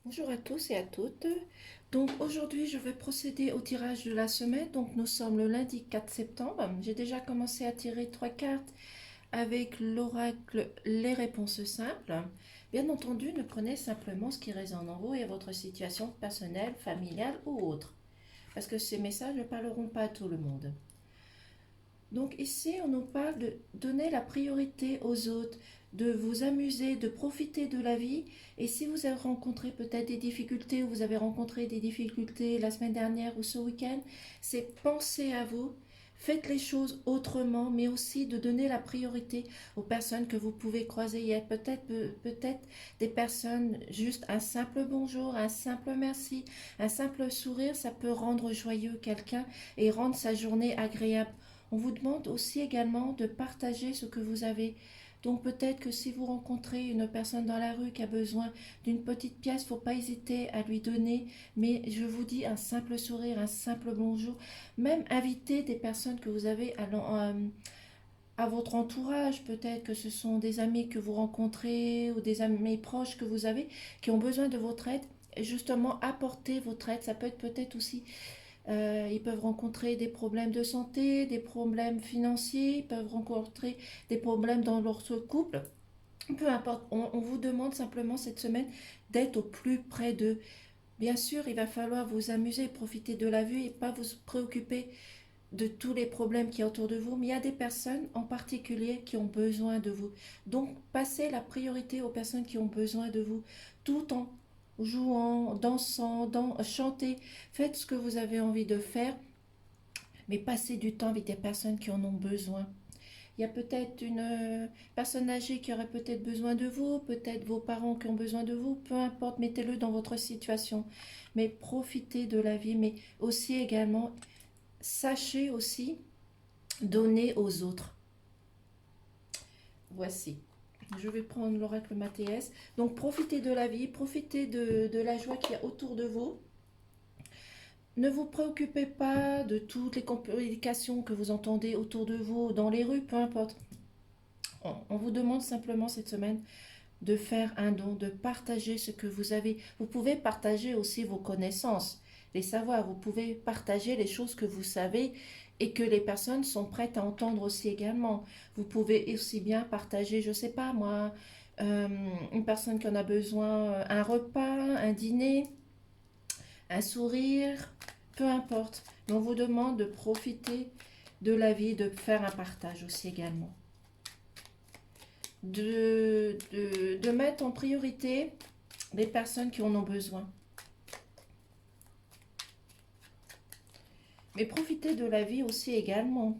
Bonjour à tous et à toutes. Donc aujourd'hui, je vais procéder au tirage de la semaine. Donc nous sommes le lundi 4 septembre. J'ai déjà commencé à tirer trois cartes avec l'oracle Les réponses simples. Bien entendu, ne prenez simplement ce qui résonne en vous et votre situation personnelle, familiale ou autre. Parce que ces messages ne parleront pas à tout le monde. Donc ici, on nous parle de donner la priorité aux autres, de vous amuser, de profiter de la vie. Et si vous avez rencontré peut-être des difficultés ou vous avez rencontré des difficultés la semaine dernière ou ce week-end, c'est penser à vous. Faites les choses autrement, mais aussi de donner la priorité aux personnes que vous pouvez croiser. Il y a peut-être des personnes, juste un simple bonjour, un simple merci, un simple sourire, ça peut rendre joyeux quelqu'un et rendre sa journée agréable. On vous demande aussi également de partager ce que vous avez. Donc peut-être que si vous rencontrez une personne dans la rue qui a besoin d'une petite pièce, il ne faut pas hésiter à lui donner. Mais je vous dis un simple sourire, un simple bonjour. Même inviter des personnes que vous avez à votre entourage. Peut-être que ce sont des amis que vous rencontrez ou des amis proches que vous avez qui ont besoin de votre aide. Et justement, apporter votre aide. Ça peut être peut-être aussi ils peuvent rencontrer des problèmes de santé, des problèmes financiers, ils peuvent rencontrer des problèmes dans leur couple. Peu importe, on vous demande simplement cette semaine d'être au plus près d'eux. Bien sûr, il va falloir vous amuser, profiter de la vue et pas vous préoccuper de tous les problèmes qui y a autour de vous, mais il y a des personnes en particulier qui ont besoin de vous. Donc, passez la priorité aux personnes qui ont besoin de vous, tout en jouant, dansant, chanter. Faites ce que vous avez envie de faire, mais passez du temps avec des personnes qui en ont besoin. Il y a peut-être une personne âgée qui aurait peut-être besoin de vous, peut-être vos parents qui ont besoin de vous, peu importe, mettez-le dans votre situation. Mais profitez de la vie, mais aussi également, sachez aussi donner aux autres. Voici. Je vais prendre l'oracle Mathias. Donc profitez de la vie, profitez de la joie qu'il y a autour de vous. Ne vous préoccupez pas de toutes les complications que vous entendez autour de vous, dans les rues, peu importe. On vous demande simplement cette semaine de faire un don, de partager ce que vous avez. Vous pouvez partager aussi vos connaissances, les savoirs. Vous pouvez partager les choses que vous savez et que les personnes sont prêtes à entendre aussi également. Vous pouvez aussi bien partager, je ne sais pas moi, euh, une personne qui en a besoin, un repas, un dîner, un sourire, peu importe. Mais on vous demande de profiter de la vie, de faire un partage aussi également. De mettre en priorité les personnes qui en ont besoin. Mais profitez de la vie aussi également.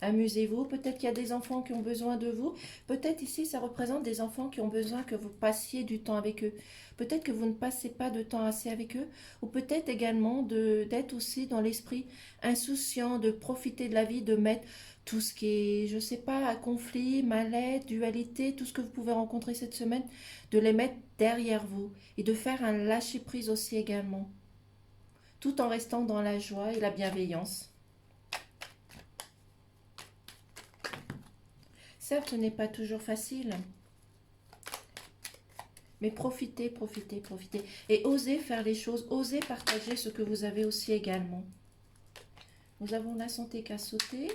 Amusez-vous. Peut-être qu'il y a des enfants qui ont besoin de vous. Peut-être ici, ça représente des enfants qui ont besoin que vous passiez du temps avec eux. Peut-être que vous ne passez pas de temps assez avec eux. Ou peut-être également d'être aussi dans l'esprit insouciant, de profiter de la vie, de mettre tout ce qui est, je ne sais pas, conflit, mal-être, dualité, tout ce que vous pouvez rencontrer cette semaine, de les mettre derrière vous et de faire un lâcher-prise aussi également, tout en restant dans la joie et la bienveillance. Certes, ce n'est pas toujours facile, mais profitez, profitez, profitez. Et osez faire les choses, osez partager ce que vous avez aussi également. Nous avons la santé qui a sauté.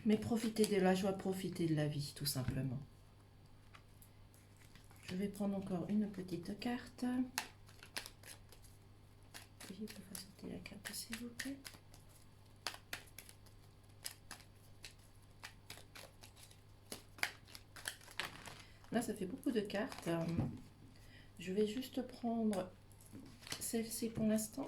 Mais profitez de la joie, profitez de la vie, tout simplement. Je vais prendre encore une petite carte. Veuillez me faire sauter la carte, s'il vous plaît. Là, ça fait beaucoup de cartes. Je vais juste prendre celle-ci pour l'instant.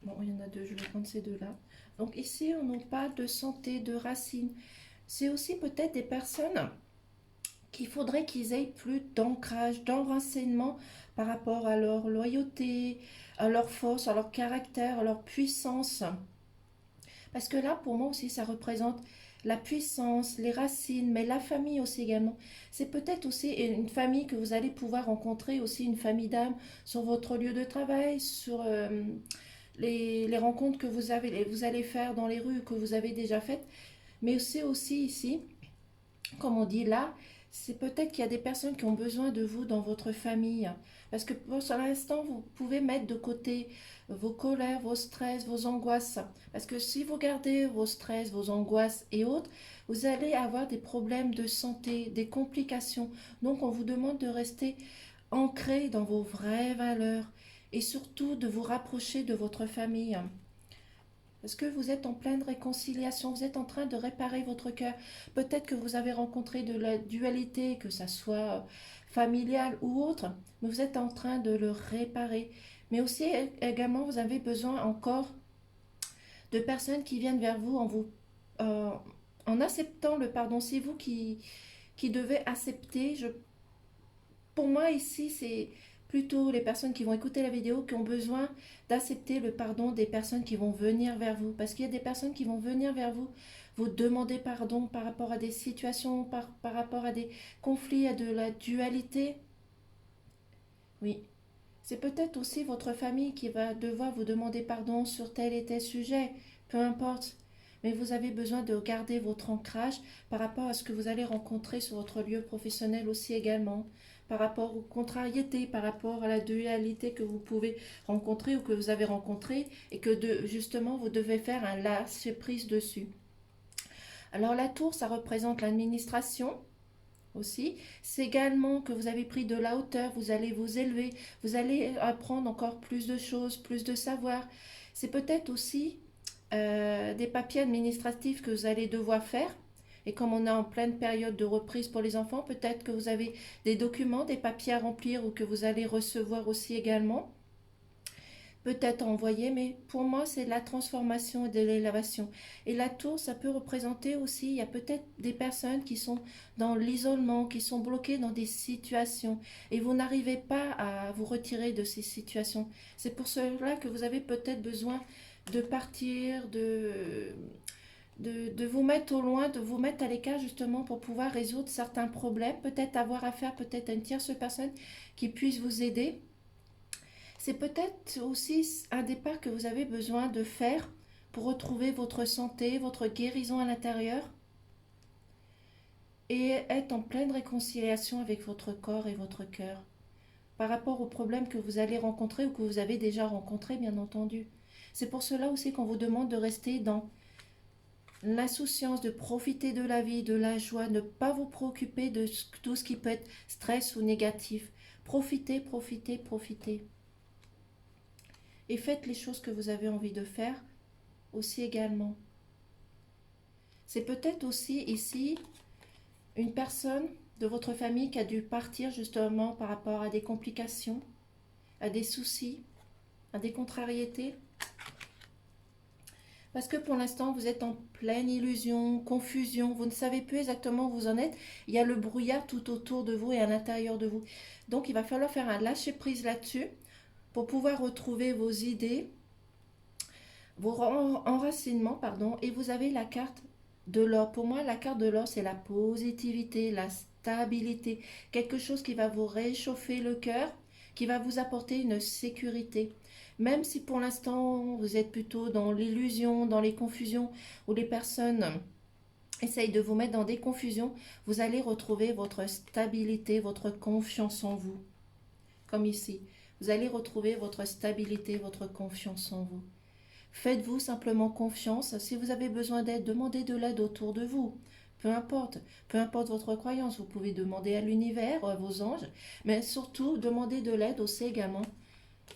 Bon, il y en a deux, je vais prendre ces deux-là. Donc ici, on nous parle de santé, de racines. C'est aussi peut-être des personnes qu'il faudrait qu'ils aient plus d'ancrage, d'enracinement par rapport à leur loyauté, à leur force, à leur caractère, à leur puissance. Parce que là, pour moi aussi, ça représente la puissance, les racines, mais la famille aussi également. C'est peut-être aussi une famille que vous allez pouvoir rencontrer, aussi une famille d'âme sur votre lieu de travail, sur les rencontres que vous allez faire dans les rues que vous avez déjà faites. Mais c'est aussi ici, comme on dit là, c'est peut-être qu'il y a des personnes qui ont besoin de vous dans votre famille. Parce que pour l'instant, vous pouvez mettre de côté vos colères, vos stress, vos angoisses. Parce que si vous gardez vos stress, vos angoisses et autres, vous allez avoir des problèmes de santé, des complications. Donc on vous demande de rester ancré dans vos vraies valeurs et surtout de vous rapprocher de votre famille. Est-ce que vous êtes en pleine réconciliation? Vous êtes en train de réparer votre cœur. Peut-être que vous avez rencontré de la dualité, que ça soit familiale ou autre, mais vous êtes en train de le réparer. Mais aussi également, vous avez besoin encore de personnes qui viennent vers vous euh, en acceptant le pardon. C'est vous qui devez accepter. Pour moi, ici, c'est plutôt les personnes qui vont écouter la vidéo qui ont besoin d'accepter le pardon des personnes qui vont venir vers vous. Parce qu'il y a des personnes qui vont venir vers vous, vous demander pardon par rapport à des situations, par rapport à des conflits, à de la dualité. Oui. C'est peut-être aussi votre famille qui va devoir vous demander pardon sur tel et tel sujet, peu importe. Mais vous avez besoin de garder votre ancrage par rapport à ce que vous allez rencontrer sur votre lieu professionnel aussi également, par rapport aux contrariétés, par rapport à la dualité que vous pouvez rencontrer ou que vous avez rencontré et que justement vous devez faire un lâcher prise dessus. Alors la tour, ça représente l'administration, aussi. C'est également que vous avez pris de la hauteur, vous allez vous élever, vous allez apprendre encore plus de choses, plus de savoir. C'est peut-être aussi des papiers administratifs que vous allez devoir faire. Et comme on est en pleine période de reprise pour les enfants, peut-être que vous avez des documents, des papiers à remplir ou que vous allez recevoir aussi également peut-être envoyé, mais pour moi, c'est la transformation et de l'élévation. Et la tour, ça peut représenter aussi, il y a peut-être des personnes qui sont dans l'isolement, qui sont bloquées dans des situations, et vous n'arrivez pas à vous retirer de ces situations. C'est pour cela que vous avez peut-être besoin de partir, de vous mettre au loin, de vous mettre à l'écart justement pour pouvoir résoudre certains problèmes, peut-être avoir affaire peut-être à une tierce personne qui puisse vous aider. C'est peut-être aussi un départ que vous avez besoin de faire pour retrouver votre santé, votre guérison à l'intérieur et être en pleine réconciliation avec votre corps et votre cœur par rapport aux problèmes que vous allez rencontrer ou que vous avez déjà rencontrés, bien entendu. C'est pour cela aussi qu'on vous demande de rester dans l'insouciance, de profiter de la vie, de la joie, ne pas vous préoccuper de tout ce qui peut être stress ou négatif. Profitez, profitez, profitez. Et faites les choses que vous avez envie de faire aussi également. C'est peut-être aussi ici une personne de votre famille qui a dû partir justement par rapport à des complications, à des soucis, à des contrariétés. Parce que pour l'instant, vous êtes en pleine illusion, confusion, vous ne savez plus exactement où vous en êtes. Il y a le brouillard tout autour de vous et à l'intérieur de vous. Donc il va falloir faire un lâcher-prise là-dessus pour pouvoir retrouver vos idées, vos enracinements, pardon, et vous avez la carte de l'or. Pour moi, la carte de l'or, c'est la positivité, la stabilité, quelque chose qui va vous réchauffer le cœur, qui va vous apporter une sécurité. Même si pour l'instant, vous êtes plutôt dans l'illusion, dans les confusions, où les personnes essayent de vous mettre dans des confusions, vous allez retrouver votre stabilité, votre confiance en vous, comme ici. Vous allez retrouver votre stabilité, votre confiance en vous. Faites-vous simplement confiance. Si vous avez besoin d'aide, demandez de l'aide autour de vous. Peu importe votre croyance, vous pouvez demander à l'univers, à vos anges, mais surtout demandez de l'aide aussi également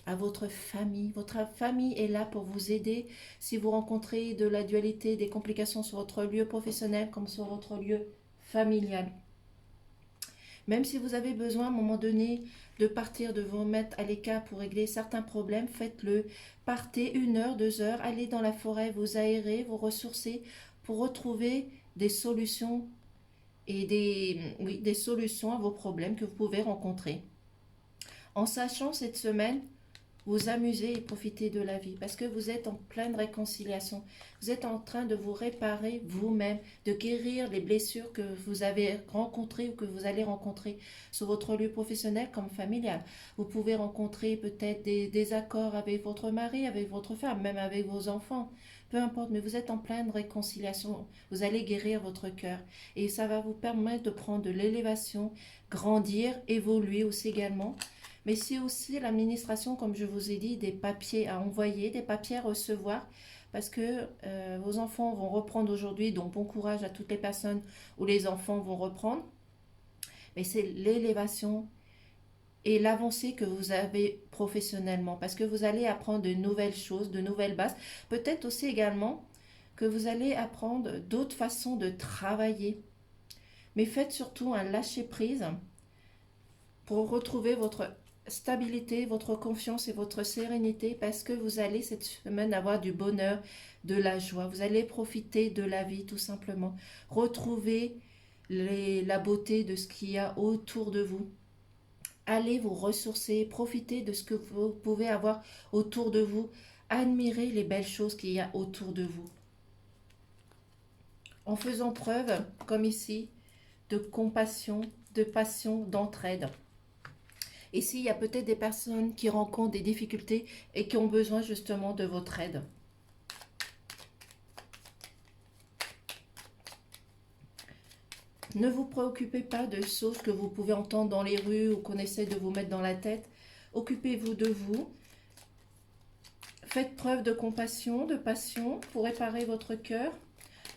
à votre famille. Votre famille est là pour vous aider si vous rencontrez de la dualité, des complications sur votre lieu professionnel comme sur votre lieu familial. Même si vous avez besoin à un moment donné de partir, de vous mettre à l'écart pour régler certains problèmes, faites-le. Partez 1 heure, 2 heures, allez dans la forêt, vous aérez, vous ressourcer pour retrouver des solutions et des solutions à vos problèmes que vous pouvez rencontrer. En sachant cette semaine vous amuser et profiter de la vie parce que vous êtes en pleine réconciliation. Vous êtes en train de vous réparer vous-même, de guérir les blessures que vous avez rencontrées ou que vous allez rencontrer sur votre lieu professionnel comme familial. Vous pouvez rencontrer peut-être des désaccords avec votre mari, avec votre femme, même avec vos enfants. Peu importe, mais vous êtes en pleine réconciliation. Vous allez guérir votre cœur et ça va vous permettre de prendre de l'élévation, grandir, évoluer aussi également, mais c'est aussi l'administration, comme je vous ai dit, des papiers à envoyer, des papiers à recevoir, parce que vos enfants vont reprendre aujourd'hui, donc bon courage à toutes les personnes où les enfants vont reprendre, mais c'est l'élévation et l'avancée que vous avez professionnellement, parce que vous allez apprendre de nouvelles choses, de nouvelles bases, peut-être aussi également que vous allez apprendre d'autres façons de travailler, mais faites surtout un lâcher-prise pour retrouver votre stabilité, votre confiance et votre sérénité parce que vous allez cette semaine avoir du bonheur, de la joie. Vous allez profiter de la vie tout simplement. Retrouver la beauté de ce qu'il y a autour de vous. Allez vous ressourcer, profitez de ce que vous pouvez avoir autour de vous. Admirez les belles choses qu'il y a autour de vous. En faisant preuve, comme ici, de compassion, de passion, d'entraide. Ici, il y a peut-être des personnes qui rencontrent des difficultés et qui ont besoin justement de votre aide. Ne vous préoccupez pas de choses que vous pouvez entendre dans les rues ou qu'on essaie de vous mettre dans la tête. Occupez-vous de vous. Faites preuve de compassion, de passion pour réparer votre cœur.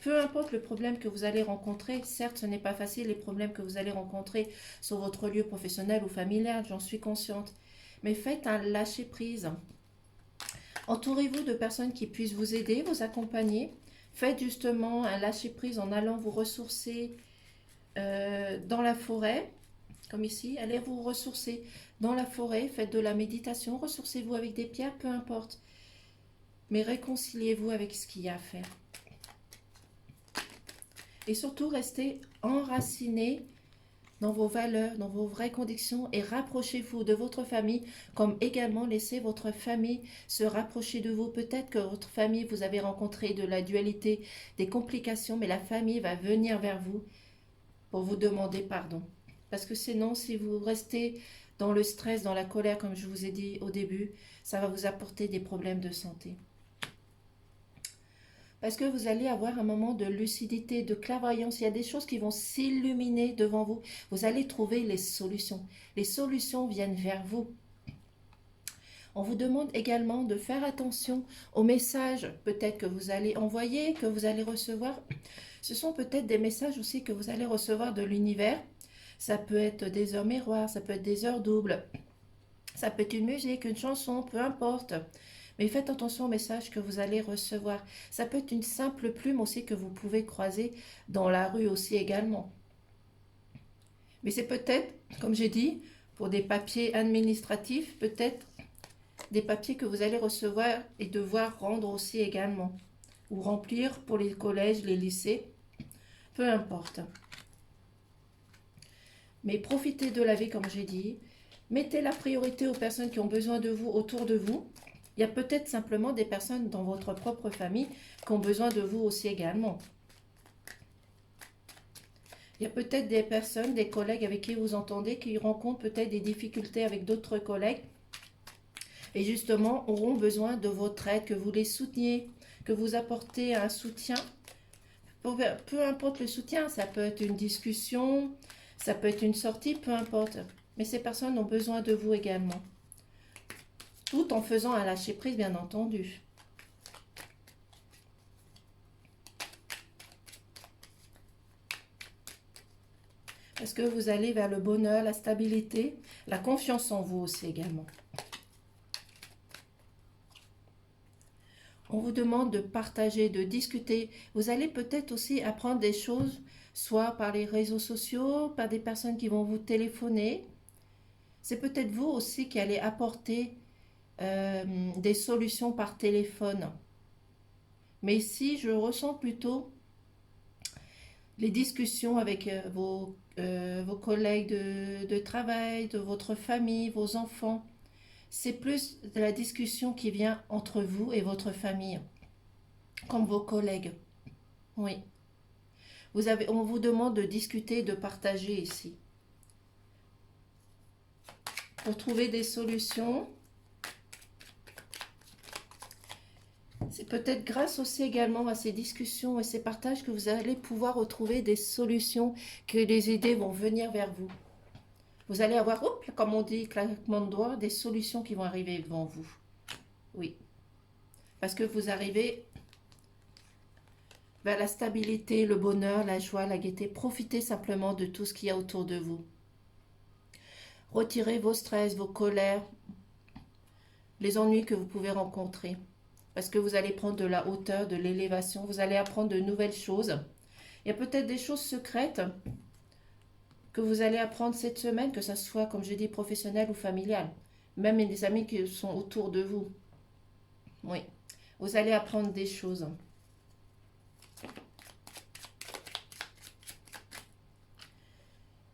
Peu importe le problème que vous allez rencontrer, certes ce n'est pas facile les problèmes que vous allez rencontrer sur votre lieu professionnel ou familial, j'en suis consciente. Mais faites un lâcher-prise. Entourez-vous de personnes qui puissent vous aider, vous accompagner. Faites justement un lâcher-prise en allant vous ressourcer dans la forêt, comme ici. Allez vous ressourcer dans la forêt, faites de la méditation, ressourcez-vous avec des pierres, peu importe. Mais réconciliez-vous avec ce qu'il y a à faire. Et surtout, restez enracinés dans vos valeurs, dans vos vraies convictions et rapprochez-vous de votre famille, comme également laissez votre famille se rapprocher de vous. Peut-être que votre famille, vous avez rencontré de la dualité, des complications, mais la famille va venir vers vous pour vous demander pardon. Parce que sinon, si vous restez dans le stress, dans la colère, comme je vous ai dit au début, ça va vous apporter des problèmes de santé. Parce que vous allez avoir un moment de lucidité, de clairvoyance. Il y a des choses qui vont s'illuminer devant vous. Vous allez trouver les solutions. Les solutions viennent vers vous. On vous demande également de faire attention aux messages peut-être que vous allez envoyer, que vous allez recevoir. Ce sont peut-être des messages aussi que vous allez recevoir de l'univers. Ça peut être des heures miroirs, ça peut être des heures doubles. Ça peut être une musique, une chanson, peu importe. Mais faites attention aux messages que vous allez recevoir. Ça peut être une simple plume aussi que vous pouvez croiser dans la rue aussi également. Mais c'est peut-être, comme j'ai dit, pour des papiers administratifs, peut-être des papiers que vous allez recevoir et devoir rendre aussi également. Ou remplir pour les collèges, les lycées, peu importe. Mais profitez de la vie comme j'ai dit. Mettez la priorité aux personnes qui ont besoin de vous autour de vous. Il y a peut-être simplement des personnes dans votre propre famille qui ont besoin de vous aussi également. Il y a peut-être des personnes, des collègues avec qui vous entendez qui rencontrent peut-être des difficultés avec d'autres collègues et justement auront besoin de votre aide, que vous les souteniez, que vous apportez un soutien. Peu importe le soutien, ça peut être une discussion, ça peut être une sortie, peu importe. Mais ces personnes ont besoin de vous également. Tout en faisant un lâcher-prise, bien entendu. Parce que vous allez vers le bonheur, la stabilité, la confiance en vous aussi également. On vous demande de partager, de discuter. Vous allez peut-être aussi apprendre des choses, soit par les réseaux sociaux, par des personnes qui vont vous téléphoner. C'est peut-être vous aussi qui allez apporter des solutions par téléphone. Mais ici, je ressens plutôt les discussions avec vos collègues de travail, de votre famille, vos enfants. C'est plus de la discussion qui vient entre vous et votre famille, comme vos collègues. Oui. On vous demande de discuter, de partager ici. Pour trouver des solutions, c'est peut-être grâce aussi également à ces discussions et ces partages que vous allez pouvoir retrouver des solutions, que les idées vont venir vers vous. Vous allez avoir, comme on dit, claquement de doigts, des solutions qui vont arriver devant vous. Oui. Parce que vous arrivez vers la stabilité, le bonheur, la joie, la gaieté. Profitez simplement de tout ce qu'il y a autour de vous. Retirez vos stress, vos colères, les ennuis que vous pouvez rencontrer. Parce que vous allez prendre de la hauteur, de l'élévation. Vous allez apprendre de nouvelles choses. Il y a peut-être des choses secrètes que vous allez apprendre cette semaine, que ce soit, comme je dis, professionnel ou familial. Même les amis qui sont autour de vous. Oui. Vous allez apprendre des choses.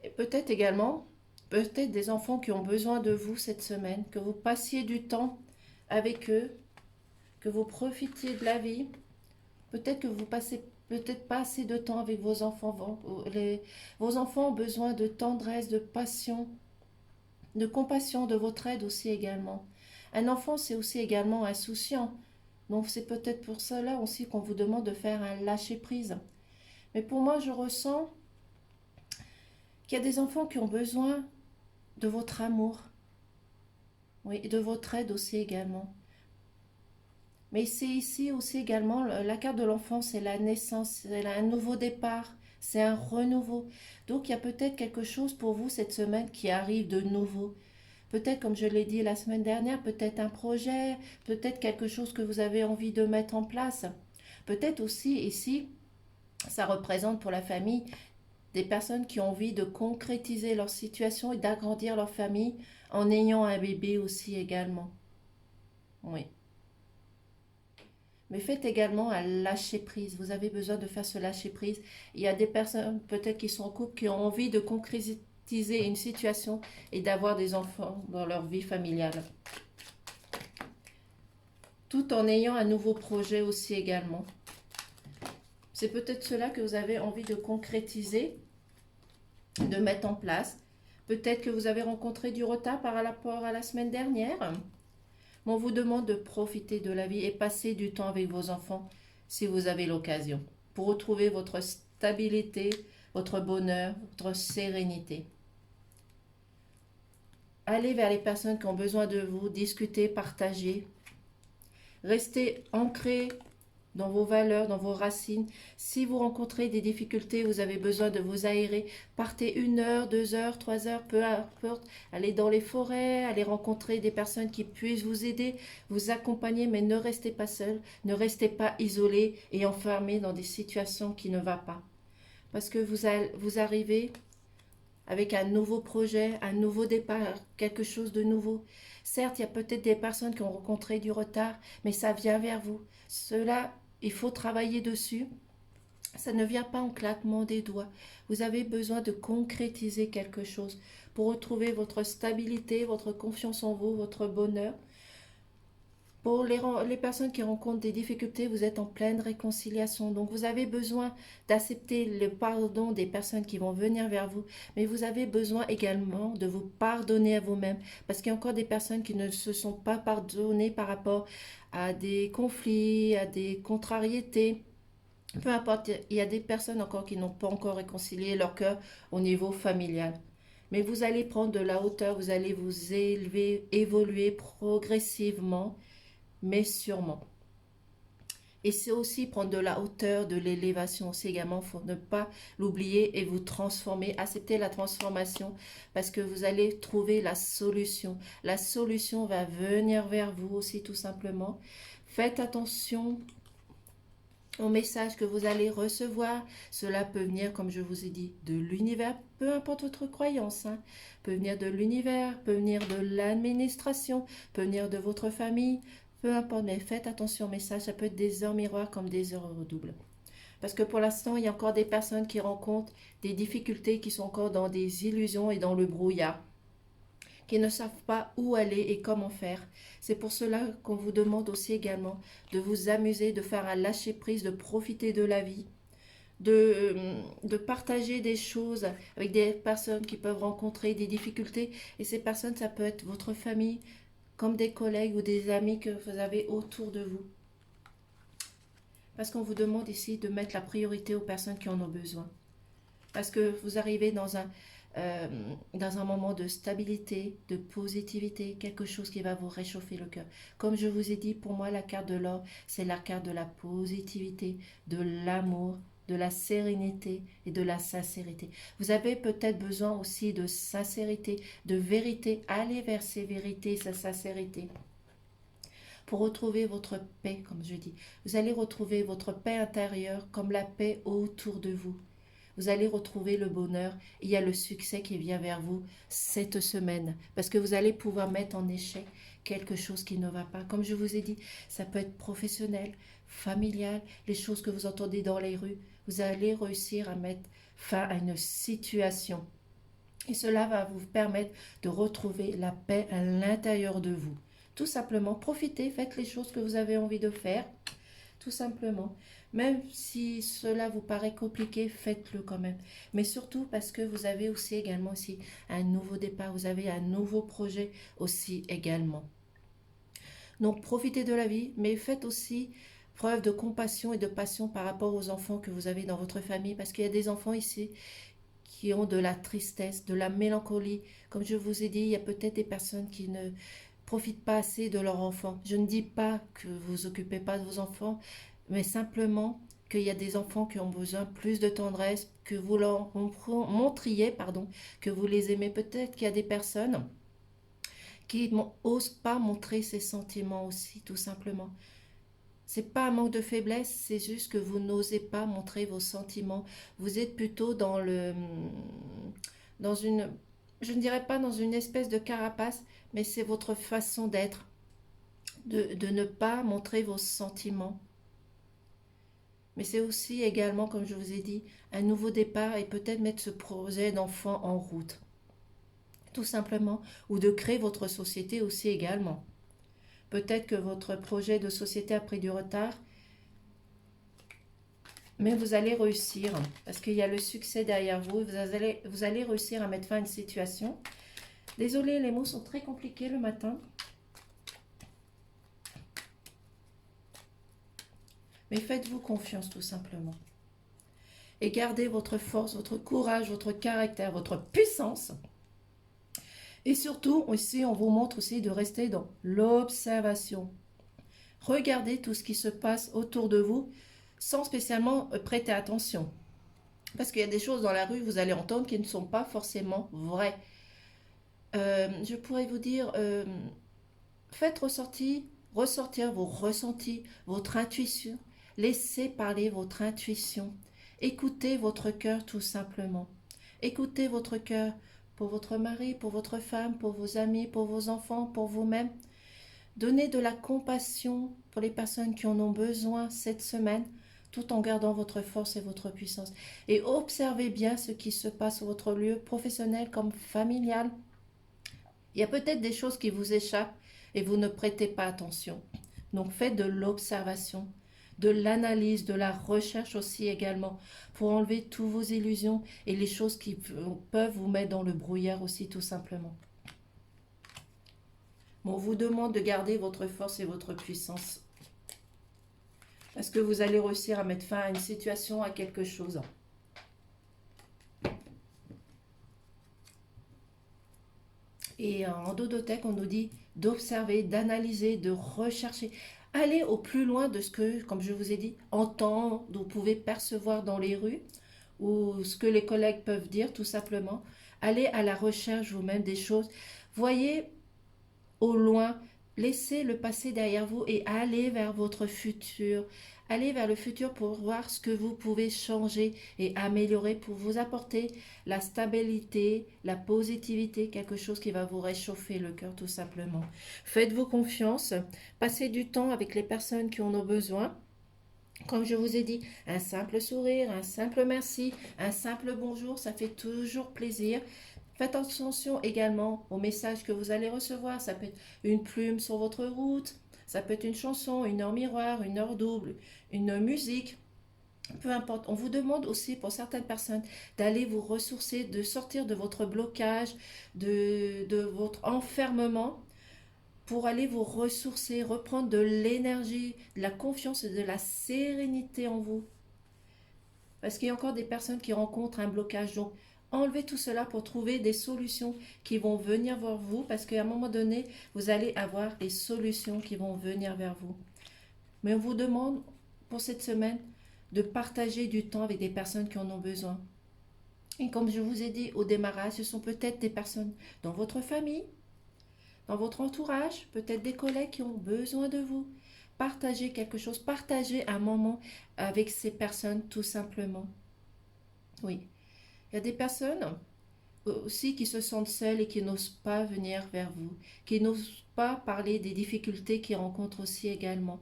Et peut-être également, peut-être des enfants qui ont besoin de vous cette semaine, que vous passiez du temps avec eux, que vous profitiez de la vie. Peut-être que vous passez peut-être pas assez de temps avec vos enfants. Vos enfants ont besoin de tendresse, de passion, de compassion, de votre aide aussi également. Un enfant, c'est aussi également insouciant. Donc c'est peut-être pour cela aussi qu'on vous demande de faire un lâcher-prise. Mais pour moi, je ressens qu'il y a des enfants qui ont besoin de votre amour. Oui, et de votre aide aussi également. Mais c'est ici aussi également, la carte de l'enfant, c'est la naissance, c'est un nouveau départ, c'est un renouveau. Donc il y a peut-être quelque chose pour vous cette semaine qui arrive de nouveau. Peut-être, comme je l'ai dit la semaine dernière, peut-être un projet, peut-être quelque chose que vous avez envie de mettre en place. Peut-être aussi ici, ça représente pour la famille des personnes qui ont envie de concrétiser leur situation et d'agrandir leur famille en ayant un bébé aussi également. Oui. Mais faites également un lâcher prise. Vous avez besoin de faire ce lâcher prise. Il y a des personnes peut-être qui sont en couple qui ont envie de concrétiser une situation et d'avoir des enfants dans leur vie familiale. Tout en ayant un nouveau projet aussi également. C'est peut-être cela que vous avez envie de concrétiser, de mettre en place. Peut-être que vous avez rencontré du retard par rapport à la semaine dernière. On vous demande de profiter de la vie et passer du temps avec vos enfants si vous avez l'occasion, pour retrouver votre stabilité, votre bonheur, votre sérénité. Allez vers les personnes qui ont besoin de vous, discutez, partagez. Restez ancrés dans vos valeurs, dans vos racines. Si vous rencontrez des difficultés, vous avez besoin de vous aérer, partez 1 heure, 2 heures, 3 heures, peu importe. Allez dans les forêts, allez rencontrer des personnes qui puissent vous aider, vous accompagner, mais ne restez pas seul, ne restez pas isolé et enfermé dans des situations qui ne vont pas. Parce que vous arrivez avec un nouveau projet, un nouveau départ, quelque chose de nouveau. Certes, il y a peut-être des personnes qui ont rencontré du retard, mais ça vient vers vous. Cela, il faut travailler dessus. Ça ne vient pas en claquement des doigts. Vous avez besoin de concrétiser quelque chose pour retrouver votre stabilité, votre confiance en vous, votre bonheur. Pour les personnes qui rencontrent des difficultés, vous êtes en pleine réconciliation. Donc vous avez besoin d'accepter le pardon des personnes qui vont venir vers vous. Mais vous avez besoin également de vous pardonner à vous-même. Parce qu'il y a encore des personnes qui ne se sont pas pardonnées par rapport à des conflits, à des contrariétés. Peu importe, il y a des personnes encore qui n'ont pas encore réconcilié leur cœur au niveau familial. Mais vous allez prendre de la hauteur, vous allez vous élever, évoluer progressivement mais sûrement. Et c'est aussi prendre de la hauteur, de l'élévation aussi également. Il faut ne pas l'oublier et vous transformer, accepter la transformation parce que vous allez trouver la solution. La solution va venir vers vous aussi tout simplement. Faites attention au message que vous allez recevoir. Cela peut venir, comme je vous ai dit, de l'univers, peu importe votre croyance. Peut venir de l'univers, peut venir de l'administration, peut venir de votre famille. Peu importe, mais faites attention au message. Ça peut être des heures miroirs comme des heures redoubles. Parce que pour l'instant, il y a encore des personnes qui rencontrent des difficultés, qui sont encore dans des illusions et dans le brouillard, qui ne savent pas où aller et comment faire. C'est pour cela qu'on vous demande aussi également de vous amuser, de faire un lâcher-prise, de profiter de la vie, de partager des choses avec des personnes qui peuvent rencontrer des difficultés. Et ces personnes, ça peut être votre famille, comme des collègues ou des amis que vous avez autour de vous. Parce qu'on vous demande ici de mettre la priorité aux personnes qui en ont besoin. Parce que vous arrivez euh, dans un moment de stabilité, de positivité, quelque chose qui va vous réchauffer le cœur. Comme je vous ai dit, pour moi, la carte de l'or, c'est la carte de la positivité, de l'amour, de la sérénité et de la sincérité. Vous avez peut-être besoin aussi de sincérité, de vérité. Allez vers ces vérités, sa sincérité pour retrouver votre paix, comme je dis. Vous allez retrouver votre paix intérieure comme la paix autour de vous. Vous allez retrouver le bonheur. Il y a le succès qui vient vers vous cette semaine. Parce que vous allez pouvoir mettre en échec quelque chose qui ne va pas. Comme je vous ai dit, ça peut être professionnel, familial, les choses que vous entendez dans les rues. Vous allez réussir à mettre fin à une situation. Et cela va vous permettre de retrouver la paix à l'intérieur de vous. Tout simplement, profitez, faites les choses que vous avez envie de faire. Tout simplement. Même si cela vous paraît compliqué, faites-le quand même. Mais surtout parce que vous avez aussi également aussi un nouveau départ, vous avez un nouveau projet aussi également. Donc profitez de la vie, mais faites aussi preuve de compassion et de passion par rapport aux enfants que vous avez dans votre famille, parce qu'il y a des enfants ici qui ont de la tristesse, de la mélancolie. Comme je vous ai dit, il y a peut-être des personnes qui ne profitent pas assez de leurs enfants. Je ne dis pas que vous vous occupez pas de vos enfants, mais simplement qu'il y a des enfants qui ont besoin plus de tendresse, que vous leur montriez, pardon, que vous les aimez. Peut-être qu'il y a des personnes qui n'osent pas montrer ces sentiments aussi, tout simplement. C'est pas un manque de faiblesse, c'est juste que vous n'osez pas montrer vos sentiments. Vous êtes plutôt dans une, je ne dirais pas dans une espèce de carapace, mais c'est votre façon d'être, de ne pas montrer vos sentiments. Mais c'est aussi également, comme je vous ai dit, un nouveau départ et peut-être mettre ce projet d'enfant en route, tout simplement, ou de créer votre société aussi également. Peut-être que votre projet de société a pris du retard, mais vous allez réussir, parce qu'il y a le succès derrière vous, vous allez réussir à mettre fin à une situation. Désolée, les mots sont très compliqués le matin. Mais faites-vous confiance tout simplement. Et gardez votre force, votre courage, votre caractère, votre puissance. Et surtout, ici, on vous montre aussi de rester dans l'observation. Regardez tout ce qui se passe autour de vous sans spécialement prêter attention. Parce qu'il y a des choses dans la rue, vous allez entendre qui ne sont pas forcément vraies. Je pourrais vous dire, faites ressortir vos ressentis, votre intuition. Laissez parler votre intuition. Écoutez votre cœur tout simplement. Écoutez votre cœur pour votre mari, pour votre femme, pour vos amis, pour vos enfants, pour vous-même. Donnez de la compassion pour les personnes qui en ont besoin cette semaine, tout en gardant votre force et votre puissance. Et observez bien ce qui se passe sur votre lieu professionnel comme familial. Il y a peut-être des choses qui vous échappent et vous ne prêtez pas attention. Donc faites de l'observation, de l'analyse, de la recherche aussi également, pour enlever toutes vos illusions et les choses qui peuvent vous mettre dans le brouillard aussi tout simplement. On vous demande de garder votre force et votre puissance. Est-ce que vous allez réussir à mettre fin à une situation, à quelque chose? Et en dodothèque, on nous dit d'observer, d'analyser, de rechercher. Allez au plus loin de ce que, comme je vous ai dit, entendre, vous pouvez percevoir dans les rues ou ce que les collègues peuvent dire tout simplement. Allez à la recherche vous-même des choses. Voyez au loin, laissez le passé derrière vous et allez vers votre futur. Allez vers le futur pour voir ce que vous pouvez changer et améliorer pour vous apporter la stabilité, la positivité, quelque chose qui va vous réchauffer le cœur tout simplement. Faites-vous confiance, passez du temps avec les personnes qui en ont besoin. Comme je vous ai dit, un simple sourire, un simple merci, un simple bonjour, ça fait toujours plaisir. Faites attention également aux messages que vous allez recevoir. Ça peut être une plume sur votre route, ça peut être une chanson, une heure miroir, une heure double, une musique. Peu importe, on vous demande aussi pour certaines personnes d'aller vous ressourcer, de sortir de votre blocage, de votre enfermement pour aller vous ressourcer, reprendre de l'énergie, de la confiance et de la sérénité en vous. Parce qu'il y a encore des personnes qui rencontrent un blocage. Donc, enlevez tout cela pour trouver des solutions qui vont venir vers vous. Parce qu'à un moment donné, vous allez avoir des solutions qui vont venir vers vous. Mais on vous demande pour cette semaine de partager du temps avec des personnes qui en ont besoin. Et comme je vous ai dit au démarrage, ce sont peut-être des personnes dans votre famille, dans votre entourage, peut-être des collègues qui ont besoin de vous. Partagez quelque chose, partagez un moment avec ces personnes tout simplement. Oui, il y a des personnes aussi qui se sentent seules et qui n'osent pas venir vers vous, qui n'osent pas parler des difficultés qu'ils rencontrent aussi également.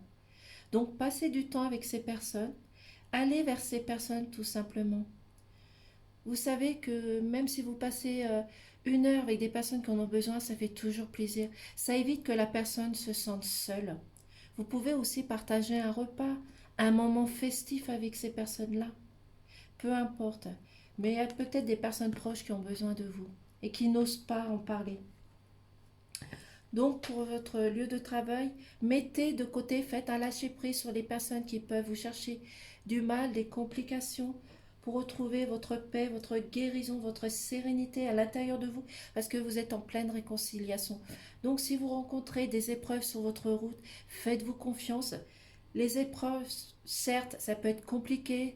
Donc passez du temps avec ces personnes, allez vers ces personnes tout simplement. Vous savez que même si vous passez une heure avec des personnes qui en ont besoin, ça fait toujours plaisir. Ça évite que la personne se sente seule. Vous pouvez aussi partager un repas, un moment festif avec ces personnes-là. Peu importe. Mais il y a peut-être des personnes proches qui ont besoin de vous et qui n'osent pas en parler. Donc, pour votre lieu de travail, mettez de côté, faites un lâcher-prise sur les personnes qui peuvent vous chercher du mal, des complications, pour retrouver votre paix, votre guérison, votre sérénité à l'intérieur de vous, parce que vous êtes en pleine réconciliation. Donc, si vous rencontrez des épreuves sur votre route, faites-vous confiance. Les épreuves, certes, ça peut être compliqué.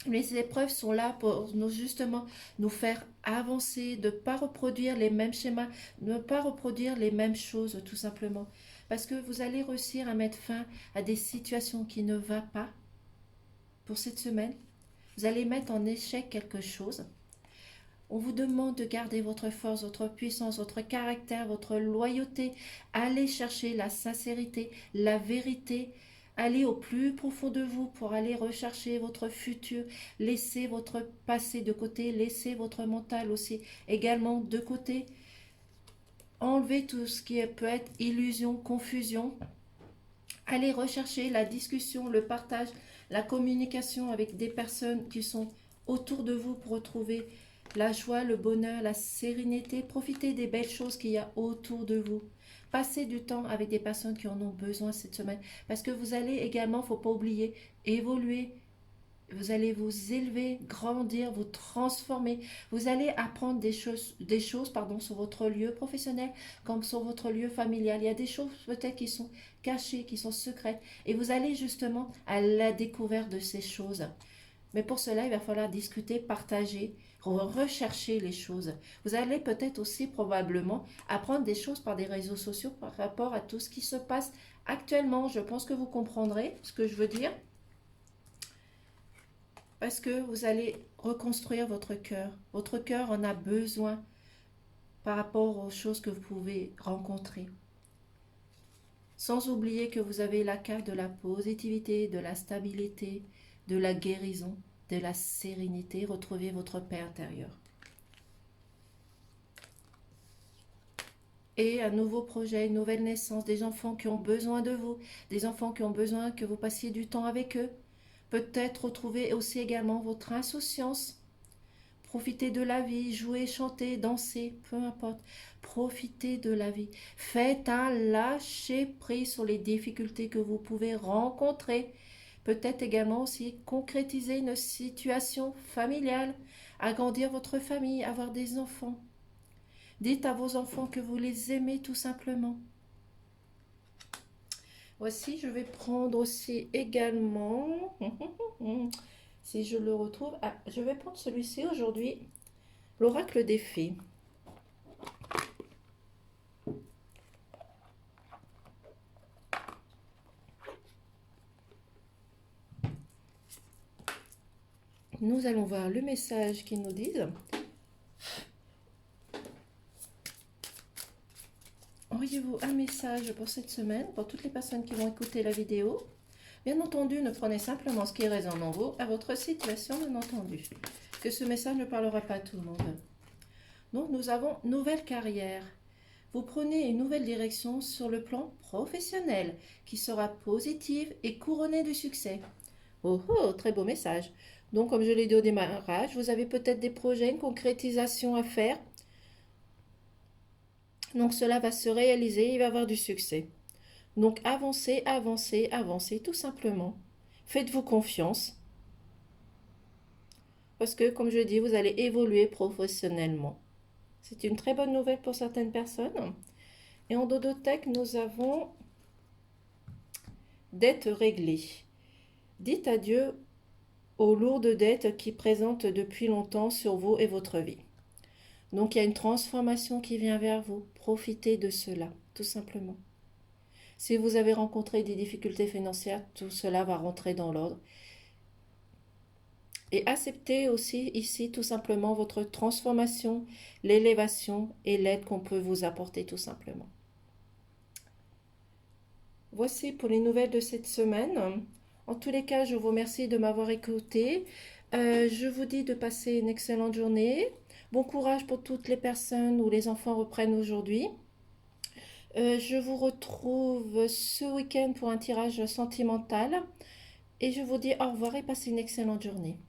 Les épreuves sont là pour nous justement nous faire avancer, de ne pas reproduire les mêmes schémas, ne pas reproduire les mêmes choses tout simplement. Parce que vous allez réussir à mettre fin à des situations qui ne vont pas pour cette semaine. Vous allez mettre en échec quelque chose. On vous demande de garder votre force, votre puissance, votre caractère, votre loyauté. Allez chercher la sincérité, la vérité. Allez au plus profond de vous pour aller rechercher votre futur. Laissez votre passé de côté, laissez votre mental aussi également de côté. Enlevez tout ce qui peut être illusion, confusion. Allez rechercher la discussion, le partage, la communication avec des personnes qui sont autour de vous pour retrouver la joie, le bonheur, la sérénité. Profitez des belles choses qu'il y a autour de vous. Passez du temps avec des personnes qui en ont besoin cette semaine. Parce que vous allez également, il ne faut pas oublier, évoluer. Vous allez vous élever, grandir, vous transformer. Vous allez apprendre des choses pardon, sur votre lieu professionnel comme sur votre lieu familial. Il y a des choses peut-être qui sont cachées, qui sont secrètes. Et vous allez justement à la découverte de ces choses. Mais pour cela, il va falloir discuter, partager, rechercher les choses. Vous allez peut-être aussi probablement apprendre des choses par des réseaux sociaux par rapport à tout ce qui se passe actuellement. Je pense que vous comprendrez ce que je veux dire. Parce que vous allez reconstruire votre cœur. Votre cœur en a besoin par rapport aux choses que vous pouvez rencontrer. Sans oublier que vous avez la carte de la positivité, de la stabilité, de la guérison, de la sérénité. Retrouvez votre paix intérieure. Et un nouveau projet, une nouvelle naissance, des enfants qui ont besoin de vous, des enfants qui ont besoin que vous passiez du temps avec eux. Peut-être retrouver aussi également votre insouciance. Profitez de la vie, jouez, chantez, dansez, peu importe. Profitez de la vie. Faites un lâcher-prise sur les difficultés que vous pouvez rencontrer. Peut-être également aussi concrétiser une situation familiale, agrandir votre famille, avoir des enfants. Dites à vos enfants que vous les aimez tout simplement. Voici, je vais prendre aussi également, si je le retrouve, je vais prendre celui-ci aujourd'hui, l'oracle des fées. Nous allons voir le message qu'ils nous disent. Auriez-vous un message pour cette semaine, pour toutes les personnes qui vont écouter la vidéo? Bien entendu, ne prenez simplement ce qui résonne en vous à votre situation, bien entendu. Que ce message ne parlera pas à tout le monde. Donc nous avons nouvelle carrière. Vous prenez une nouvelle direction sur le plan professionnel qui sera positive et couronnée de succès. Oh oh, très beau message. Donc comme je l'ai dit au démarrage, vous avez peut-être des projets, une concrétisation à faire. Donc cela va se réaliser, il va y avoir du succès. Donc avancez, avancez, avancez tout simplement. Faites-vous confiance parce que comme je dis, vous allez évoluer professionnellement. C'est une très bonne nouvelle pour certaines personnes. Et en Dodotech, nous avons dettes réglées. Dites adieu aux lourdes dettes qui présentent depuis longtemps sur vous et votre vie. Donc il y a une transformation qui vient vers vous. Profitez de cela, tout simplement. Si vous avez rencontré des difficultés financières, tout cela va rentrer dans l'ordre. Et acceptez aussi ici tout simplement votre transformation, l'élévation et l'aide qu'on peut vous apporter tout simplement. Voici pour les nouvelles de cette semaine. En tous les cas, je vous remercie de m'avoir écouté. Je vous dis de passer une excellente journée. Bon courage pour toutes les personnes où les enfants reprennent aujourd'hui. Je vous retrouve ce week-end pour un tirage sentimental. Et je vous dis au revoir et passez une excellente journée.